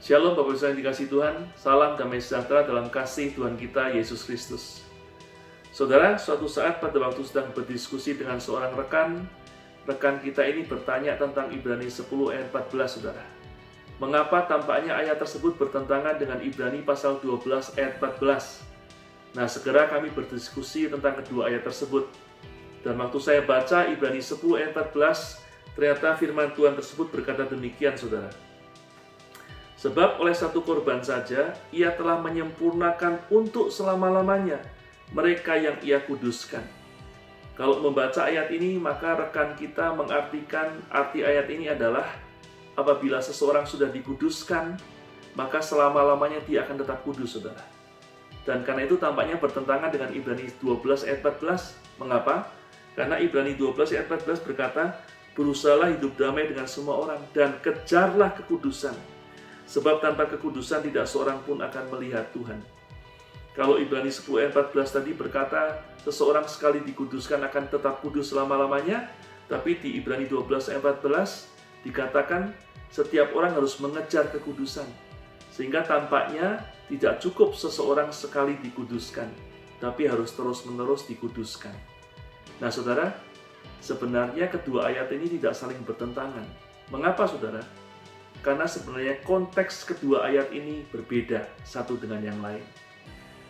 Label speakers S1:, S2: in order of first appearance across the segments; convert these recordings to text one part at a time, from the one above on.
S1: Shalom Bapak Ibu yang dikasihi Tuhan, salam damai sejahtera dalam kasih Tuhan kita Yesus Kristus. Saudara, suatu saat pada waktu sedang berdiskusi dengan seorang rekan kita ini bertanya tentang Ibrani 10 ayat 14, saudara. Mengapa tampaknya ayat tersebut bertentangan dengan Ibrani pasal 12 ayat 14? Nah, segera kami berdiskusi tentang kedua ayat tersebut. Dan waktu saya baca Ibrani 10 ayat 14, ternyata firman Tuhan tersebut berkata demikian, saudara. Sebab oleh satu korban saja, ia telah menyempurnakan untuk selama-lamanya mereka yang ia kuduskan. Kalau membaca ayat ini, maka rekan kita mengartikan arti ayat ini adalah apabila seseorang sudah dikuduskan, maka selama-lamanya dia akan tetap kudus, saudara. Dan karena itu tampaknya bertentangan dengan Ibrani 12 ayat 14. Mengapa? Karena Ibrani 12 ayat 14 berkata, berusahalah hidup damai dengan semua orang dan kejarlah kekudusan. Sebab tanpa kekudusan tidak seorang pun akan melihat Tuhan. Kalau Ibrani 10 ayat 14 tadi berkata, seseorang sekali dikuduskan akan tetap kudus selama-lamanya. Tapi di Ibrani 12 ayat 14 dikatakan, setiap orang harus mengejar kekudusan. Sehingga tampaknya tidak cukup seseorang sekali dikuduskan, tapi harus terus-menerus dikuduskan. Nah saudara, sebenarnya kedua ayat ini tidak saling bertentangan. Mengapa saudara? Karena sebenarnya konteks kedua ayat ini berbeda satu dengan yang lain.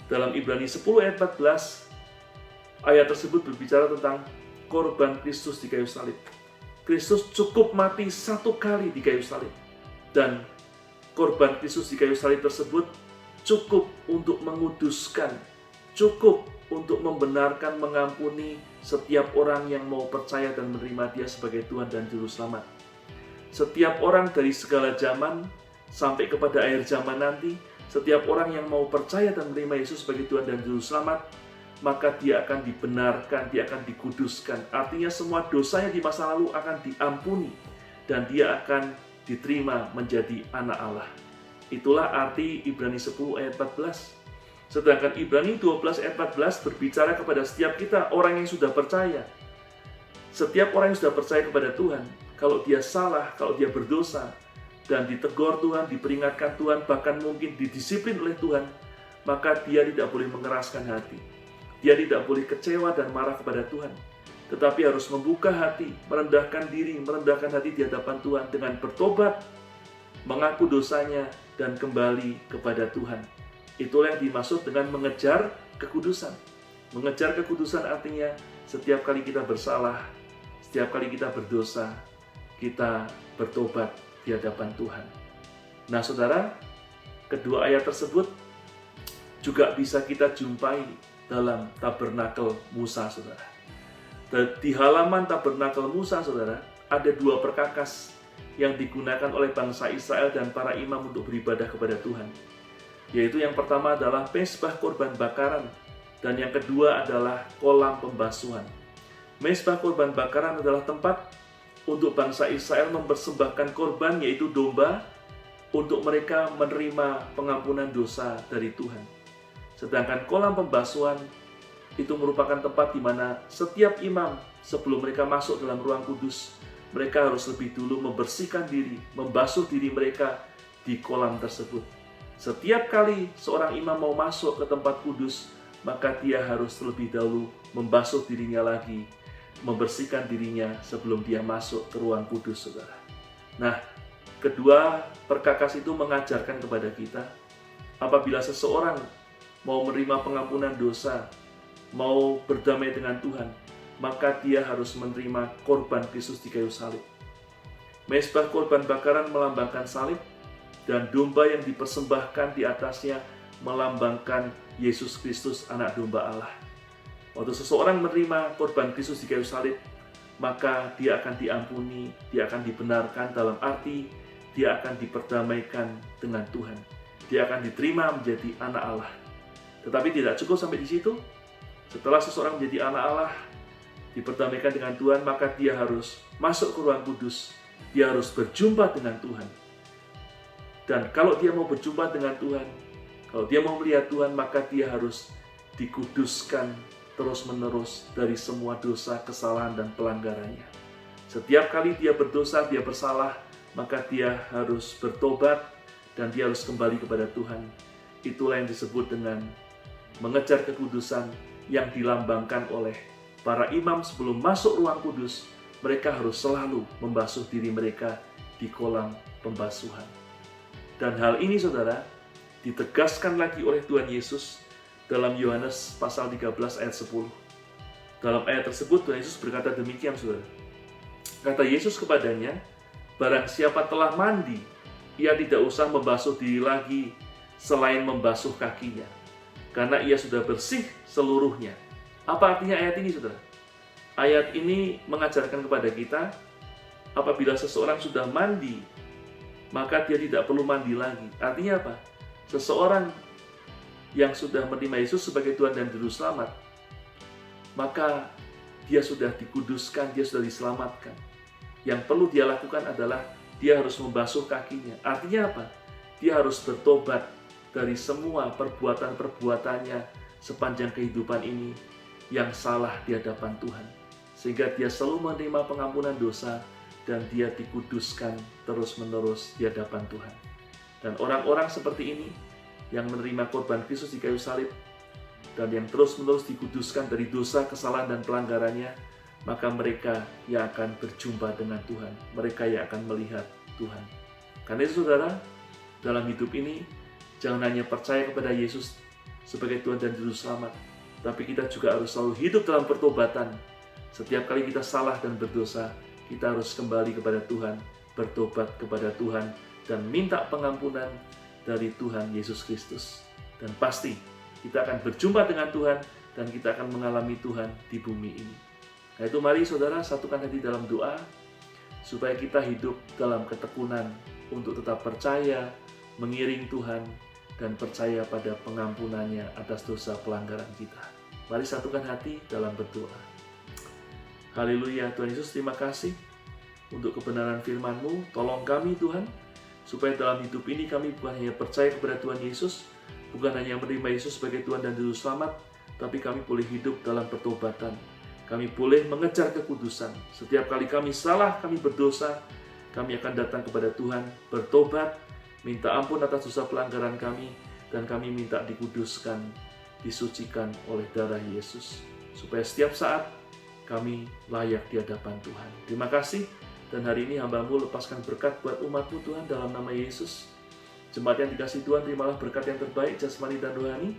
S1: Dalam Ibrani 10 ayat 14, ayat tersebut berbicara tentang korban Kristus di kayu salib. Kristus cukup mati satu kali di kayu salib. Dan korban Kristus di kayu salib tersebut cukup untuk menguduskan, cukup untuk membenarkan, mengampuni setiap orang yang mau percaya dan menerima Dia sebagai Tuhan dan Juru Selamat. Setiap orang dari segala zaman sampai kepada akhir zaman nanti, setiap orang yang mau percaya dan menerima Yesus sebagai Tuhan dan Juru Selamat, maka dia akan dibenarkan, dia akan dikuduskan. Artinya semua dosanya di masa lalu akan diampuni dan dia akan diterima menjadi anak Allah. Itulah arti Ibrani 10 ayat 14. Sedangkan Ibrani 12 ayat 14 berbicara kepada setiap kita, orang yang sudah percaya. Setiap orang yang sudah percaya kepada Tuhan, kalau dia salah, kalau dia berdosa, dan ditegur Tuhan, diperingatkan Tuhan, bahkan mungkin didisiplin oleh Tuhan, maka dia tidak boleh mengeraskan hati. Dia tidak boleh kecewa dan marah kepada Tuhan. Tetapi harus membuka hati, merendahkan diri, merendahkan hati di hadapan Tuhan dengan bertobat, mengaku dosanya, dan kembali kepada Tuhan. Itulah yang dimaksud dengan mengejar kekudusan. Mengejar kekudusan artinya setiap kali kita bersalah, setiap kali kita berdosa, kita bertobat di hadapan Tuhan. Nah saudara, kedua ayat tersebut juga bisa kita jumpai dalam tabernakel Musa, saudara. Di halaman tabernakel Musa, saudara, ada dua perkakas yang digunakan oleh bangsa Israel dan para imam untuk beribadah kepada Tuhan. Yaitu yang pertama adalah mezbah korban bakaran dan yang kedua adalah kolam pembasuhan. Mezbah korban bakaran adalah tempat untuk bangsa Israel mempersembahkan korban, yaitu domba, untuk mereka menerima pengampunan dosa dari Tuhan. Sedangkan kolam pembasuhan itu merupakan tempat di mana setiap imam sebelum mereka masuk dalam ruang kudus, mereka harus lebih dulu membersihkan diri, membasuh diri mereka di kolam tersebut. Setiap kali seorang imam mau masuk ke tempat kudus, maka dia harus terlebih dahulu membasuh dirinya lagi, membersihkan dirinya sebelum dia masuk ke ruang kudus, saudara. Nah, kedua perkakas itu mengajarkan kepada kita, apabila seseorang mau menerima pengampunan dosa, mau berdamai dengan Tuhan, maka dia harus menerima korban Kristus di kayu salib. Mezbah korban bakaran melambangkan salib, dan domba yang dipersembahkan di atasnya melambangkan Yesus Kristus, anak domba Allah. Waktu seseorang menerima korban Kristus di kayu salib, maka dia akan diampuni, dia akan dibenarkan, dalam arti dia akan diperdamaikan dengan Tuhan. Dia akan diterima menjadi anak Allah. Tetapi tidak cukup sampai di situ. Setelah seseorang menjadi anak Allah, diperdamaikan dengan Tuhan, maka dia harus masuk ke ruang kudus. Dia harus berjumpa dengan Tuhan. Dan kalau dia mau berjumpa dengan Tuhan, kalau dia mau melihat Tuhan, maka dia harus dikuduskan terus-menerus dari semua dosa, kesalahan, dan pelanggarannya. Setiap kali dia berdosa, dia bersalah, maka dia harus bertobat dan dia harus kembali kepada Tuhan. Itulah yang disebut dengan mengejar kekudusan yang dilambangkan oleh para imam sebelum masuk ruang kudus. Mereka harus selalu membasuh diri mereka di kolam pembasuhan. Dan hal ini saudara ditegaskan lagi oleh Tuhan Yesus dalam Yohanes pasal 13 ayat 10. Dalam ayat tersebut Tuhan Yesus berkata demikian saudara. Kata Yesus kepadanya, barang siapa telah mandi, ia tidak usah membasuh diri lagi selain membasuh kakinya, karena ia sudah bersih seluruhnya. Apa artinya ayat ini saudara? Ayat ini mengajarkan kepada kita, apabila seseorang sudah mandi, maka dia tidak perlu mandi lagi. Artinya apa? Seseorang yang sudah menerima Yesus sebagai Tuhan dan Juru Selamat, maka dia sudah dikuduskan, dia sudah diselamatkan. Yang perlu dia lakukan adalah dia harus membasuh kakinya. Artinya apa? Dia harus bertobat dari semua perbuatan-perbuatannya sepanjang kehidupan ini yang salah di hadapan Tuhan. Sehingga dia selalu menerima pengampunan dosa dan dia dikuduskan terus-menerus di hadapan Tuhan. Dan orang-orang seperti ini yang menerima korban Kristus di kayu salib dan yang terus-menerus dikuduskan dari dosa, kesalahan, dan pelanggarannya, maka mereka yang akan berjumpa dengan Tuhan. Mereka yang akan melihat Tuhan. Karena itu saudara, dalam hidup ini, jangan hanya percaya kepada Yesus sebagai Tuhan dan Juru Selamat, tapi kita juga harus selalu hidup dalam pertobatan. Setiap kali kita salah dan berdosa, kita harus kembali kepada Tuhan, bertobat kepada Tuhan, dan minta pengampunan dari Tuhan Yesus Kristus. Dan pasti kita akan berjumpa dengan Tuhan dan kita akan mengalami Tuhan di bumi ini. Nah itu mari saudara satukan hati dalam doa supaya kita hidup dalam ketekunan untuk tetap percaya, mengiring Tuhan, dan percaya pada pengampunannya atas dosa pelanggaran kita. Mari satukan hati dalam berdoa. Haleluya, Tuhan Yesus, terima kasih untuk kebenaran firman-Mu. Tolong kami Tuhan, supaya dalam hidup ini kami bukan hanya percaya kepada Tuhan Yesus, bukan hanya menerima Yesus sebagai Tuhan dan Juru Selamat, tapi kami boleh hidup dalam pertobatan. Kami boleh mengejar kekudusan. Setiap kali kami salah, kami berdosa, kami akan datang kepada Tuhan, bertobat, minta ampun atas dosa pelanggaran kami, dan kami minta dikuduskan, disucikan oleh darah Yesus. Supaya setiap saat kami layak di hadapan Tuhan. Terima kasih, dan hari ini hamba-Mu lepaskan berkat buat umat-Mu Tuhan dalam nama Yesus. Jemaat yang dikasihi Tuhan, terimalah berkat yang terbaik, jasmani dan rohani,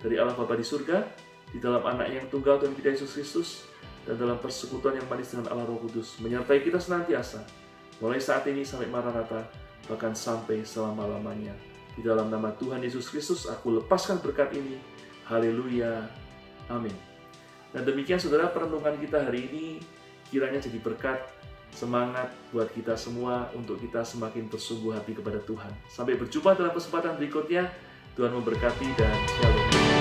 S1: dari Allah Bapa di surga, di dalam anak yang tunggal Tuhan kita Yesus Kristus, dan dalam persekutuan yang manis dengan Allah Roh Kudus, menyertai kita senantiasa, mulai saat ini sampai Maranatha, bahkan sampai selama-lamanya. Di dalam nama Tuhan Yesus Kristus, aku lepaskan berkat ini. Haleluya. Amin. Dan demikian saudara perenungan kita hari ini, kiranya jadi berkat, semangat buat kita semua untuk kita semakin bersungguh hati kepada Tuhan. Sampai berjumpa dalam kesempatan berikutnya. Tuhan memberkati dan shalom.